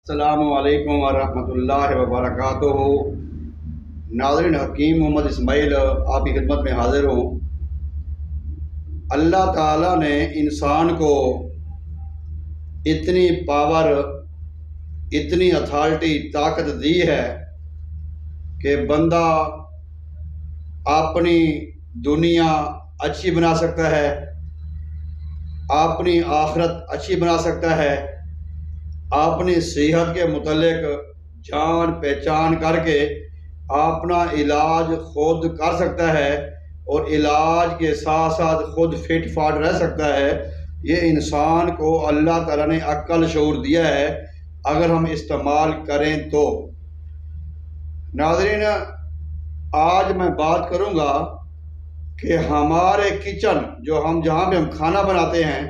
अस्सलामुअलैकुम वरहमतुल्लाहि वबरकातुहू। नाज़रीन, हकीम मोहम्मद इस्माइल आपकी खिदमत में हाज़िर हूँ। अल्लाह ताला ने इंसान को इतनी पावर, इतनी अथॉरिटी, ताकत दी है कि बंदा अपनी दुनिया अच्छी बना सकता है, अपनी आखिरत अच्छी बना सकता है, अपनी सेहत के मुतल्लिक जान पहचान करके अपना इलाज खुद कर सकता है और इलाज के साथ साथ खुद फिट फाट रह सकता है। ये इंसान को अल्लाह ताला ने अक्ल शऊर दिया है, अगर हम इस्तेमाल करें तो। नाज़रीन, आज मैं बात करूंगा कि हमारे किचन, जो हम जहाँ पे हम खाना बनाते हैं,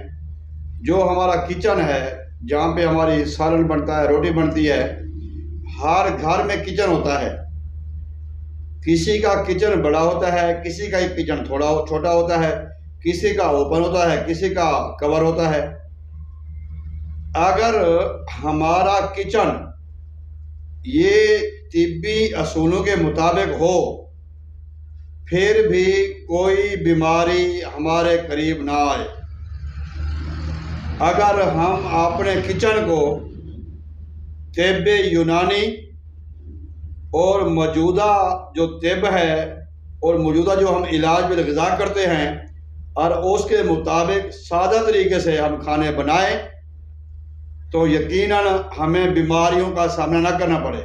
जो हमारा किचन है जहाँ पे हमारी सालन बनता है, रोटी बनती है, हर घर में किचन होता है। किसी का किचन बड़ा होता है, किसी का किचन थोड़ा छोटा होता है, किसी का ओपन होता है, किसी का कवर होता है। अगर हमारा किचन ये तिब्बी असूलों के मुताबिक हो, फिर भी कोई बीमारी हमारे करीब ना आए। अगर हम अपने किचन को तिब्ब यूनानी और मौजूदा जो तिब्ब है और मौजूदा जो हम इलाज में ग़िज़ा करते हैं और उसके मुताबिक सादा तरीके से हम खाने बनाएं, तो यकीनन हमें बीमारियों का सामना ना करना पड़े।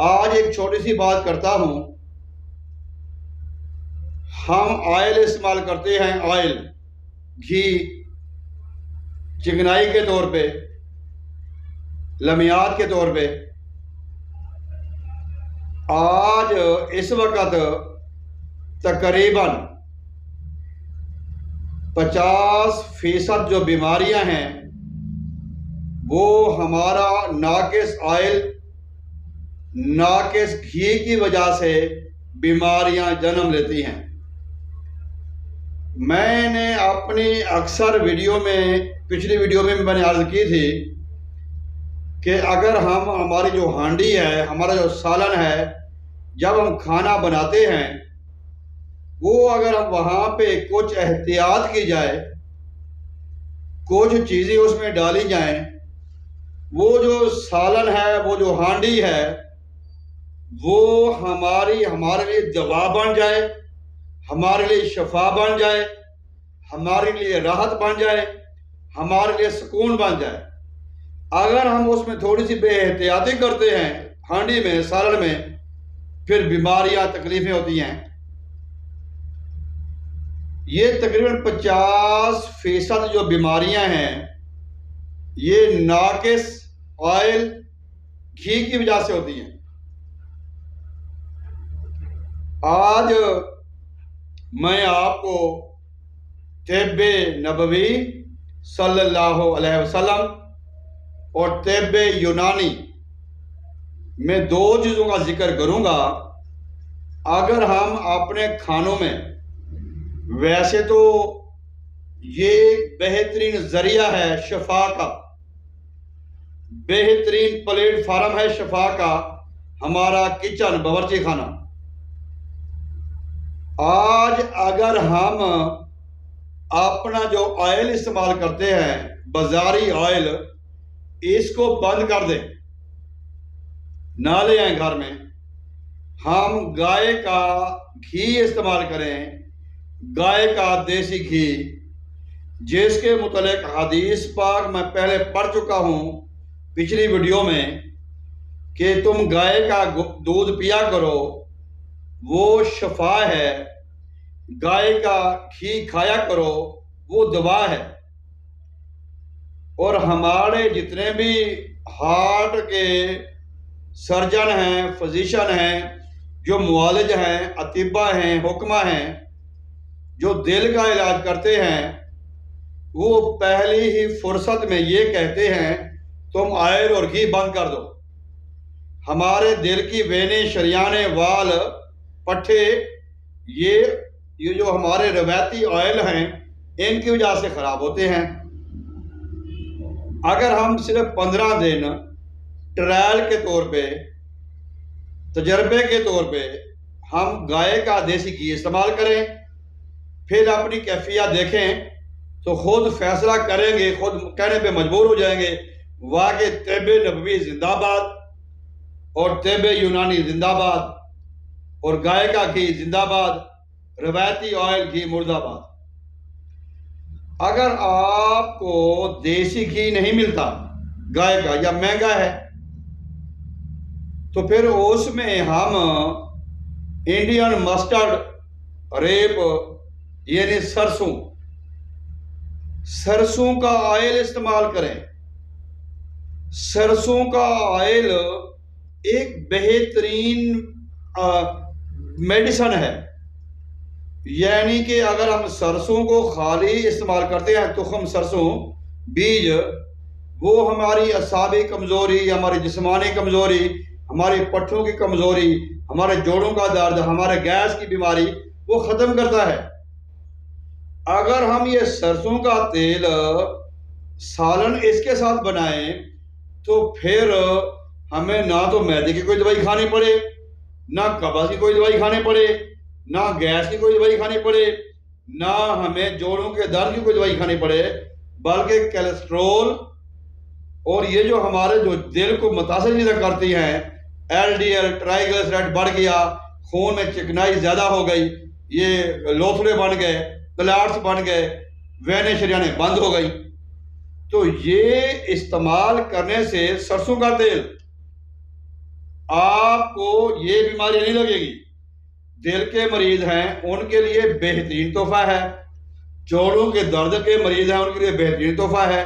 आज एक छोटी सी बात करता हूँ। हम ऑयल इस्तेमाल करते हैं, ऑयल, घी, चिकनाई के तौर पे, लमियात के तौर पे। आज इस वक्त तकरीबन 50% जो बीमारियां हैं वो हमारा नाकिस ऑयल, नाकिस घी की वजह से बीमारियां जन्म लेती हैं। मैंने अपनी अक्सर वीडियो में, पिछली वीडियो में मैंने अर्ज की थी कि अगर हम, हमारी जो हांडी है, हमारा जो सालन है, जब हम खाना बनाते हैं, वो अगर हम वहाँ पे कुछ एहतियात की जाए, कुछ चीज़ें उसमें डाली जाएं, वो जो सालन है, वो जो हांडी है, वो हमारे लिए दवा बन जाए, हमारे लिए शफा बन जाए, हमारे लिए राहत बन जाए, हमारे लिए सुकून बन जाए। अगर हम उसमें थोड़ी सी बेहतियाती करते हैं, हांडी में, सालन में, फिर बीमारियां, तकलीफें होती हैं। ये तकरीबन 50% जो बीमारियां हैं, ये नाकिस ऑयल, घी की वजह से होती हैं। आज मैं आपको तिब्बे नबवी सल्लल्लाहु अलैहि वसल्लम और तिब्बे यूनानी में दो चीज़ों का जिक्र करूंगा। अगर हम अपने खानों में, वैसे तो ये बेहतरीन जरिया है शफा का, बेहतरीन प्लेटफार्म है शफा का, हमारा किचन, बावर्ची खाना। आज अगर हम अपना जो ऑयल इस्तेमाल करते हैं, बाजारी ऑयल, इसको बंद कर दें, ना ले आए घर में, हम गाय का घी इस्तेमाल करें, गाय का देसी घी, जिसके मुतल्लिक हदीस पाक मैं पहले पढ़ चुका हूँ पिछली वीडियो में कि तुम गाय का दूध पिया करो, वो शफा है। गाय का घी खाया करो, वो दवा है। और हमारे जितने भी हार्ट के सर्जन हैं, फिजिशियन हैं, जो मुआलिज हैं, अतिबा हैं, हुक्मा हैं, जो दिल का इलाज करते हैं, वो पहली ही फुर्सत में ये कहते हैं तुम ऑयल और घी बंद कर दो। हमारे दिल की वेनें, शरियाने, वाल, पट्टे, ये जो हमारे रवायती ऑयल हैं, इनकी वजह से ख़राब होते हैं। अगर हम सिर्फ 15 दिन ट्रायल के तौर पे, तजर्बे के तौर पे हम गाय का देसी घी इस्तेमाल करें, फिर अपनी कैफियत देखें, तो खुद फैसला करेंगे, खुद कहने पे मजबूर हो जाएंगे वाकई तैब नबवी जिंदाबाद और तैब यूनानी जिंदाबाद और गाय का घी जिंदाबाद, रवायती ऑयल घी मुर्दाबाद। अगर आपको देसी घी नहीं मिलता गाय का या महंगा है, तो फिर उसमें हम इंडियन मस्टर्ड रेप यानी सरसों का ऑयल इस्तेमाल करें। सरसों का ऑयल एक बेहतरीन मेडिसन है, यानी कि अगर हम सरसों को खाली इस्तेमाल करते हैं, तुखम सरसों बीज, वो हमारी असाबी कमज़ोरी, हमारी जिस्मानी कमज़ोरी, हमारी पट्ठों की कमज़ोरी, हमारे जोड़ों का दर्द, हमारे गैस की बीमारी वो ख़त्म करता है। अगर हम ये सरसों का तेल सालन इसके साथ बनाएं, तो फिर हमें ना तो मैदे की कोई दवाई खानी पड़े, ना कब्ज़ की कोई दवाई खानी पड़े, ना गैस की कोई दवाई खानी पड़े, ना हमें जोड़ों के दर्द की कोई दवाई खानी पड़े, बल्कि कोलेस्ट्रोल और ये जो हमारे जो दिल को मुतासिर करती हैं, LDL ट्राइग्लिसराइड बढ़ गया, खून में चिकनाई ज़्यादा हो गई, ये लोथड़े बन गए, क्लॉट्स बन गए, वेनें शरियानें बंद हो गई, तो ये इस्तेमाल करने से सरसों का तेल आपको ये बीमारी नहीं लगेगी। दिल के मरीज हैं उनके लिए बेहतरीन तोहफा है, जोड़ों के दर्द के मरीज हैं उनके लिए बेहतरीन तोहफा है,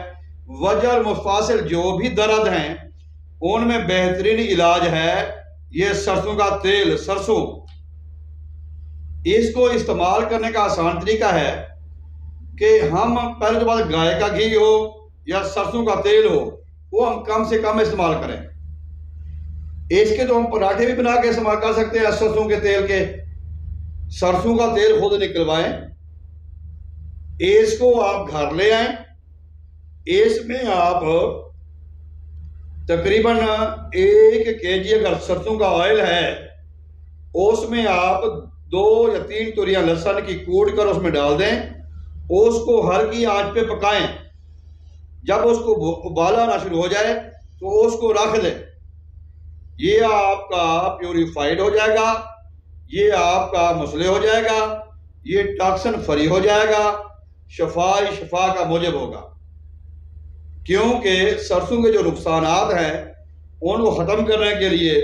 वजल मुफासिल जो भी दर्द हैं उनमें बेहतरीन इलाज है ये सरसों का तेल। सरसों इसको इस्तेमाल करने का आसान तरीका है कि हम पहले तो बात गाय का घी हो या सरसों का तेल हो, वो हम कम से कम इस्तेमाल करें। इसके तो हम पराठे भी बना के इस्तेमाल कर सकते हैं सरसों के तेल के। सरसों का तेल खुद निकलवाएं, इसको आप घर ले आए, इसमें आप तकरीबन 1 kg अगर सरसों का ऑयल है, उसमें आप 2 या 3 तुरियां लहसुन की कूट कर उसमें डाल दें, उसको हल्की आंच पे पकाएं। जब उसको उबाला आना शुरू हो जाए तो उसको रख दें। ये आपका प्यूरिफाइड हो जाएगा, ये आपका मसले हो जाएगा, ये टॉक्सिन फ्री हो जाएगा, शफा का मूजब होगा। क्योंकि सरसों के जो नुकसानात हैं उनको ख़त्म करने के लिए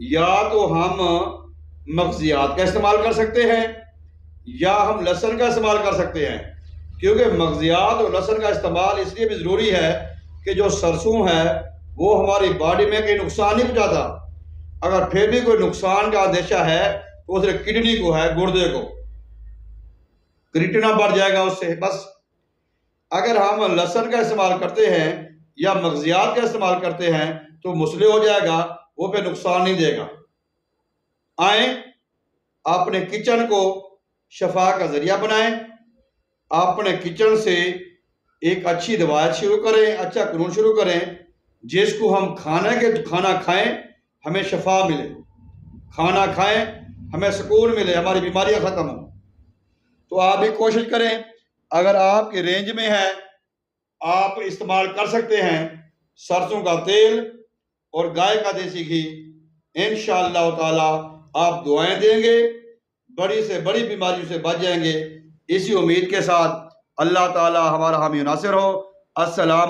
या तो हम मगजियात का इस्तेमाल कर सकते हैं या हम लहसुन का इस्तेमाल कर सकते हैं। क्योंकि मगजियात और लहसुन का इस्तेमाल इसलिए भी ज़रूरी है कि जो सरसों है वो हमारी बॉडी में कोई नुकसान नहीं पहुँचाता। अगर फिर भी कोई नुकसान का अंदेशा है तो सिर्फ किडनी को है, गुर्दे को, क्रिएटिनिन बढ़ जाएगा उससे। बस अगर हम लहसुन का इस्तेमाल करते हैं या मगजियात का इस्तेमाल करते हैं तो मुसले हो जाएगा, वो पे नुकसान नहीं देगा। आए अपने किचन को शफा का जरिया बनाएं, अपने किचन से एक अच्छी दवाई शुरू करें, अच्छा कानून शुरू करें, जिसको हम खाना खाएं हमें शफा मिले, खाना खाएं हमें सुकून मिले, हमारी बीमारियां ख़त्म हो। तो आप भी कोशिश करें, अगर आपके रेंज में है आप इस्तेमाल कर सकते हैं सरसों का तेल और गाय का देसी घी। इंशाअल्लाह ताला आप दुआएं देंगे, बड़ी से बड़ी बीमारियों से बच जाएंगे। इसी उम्मीद के साथ अल्लाह ताला हमारा हामी नासिर हो। अस्सलाम।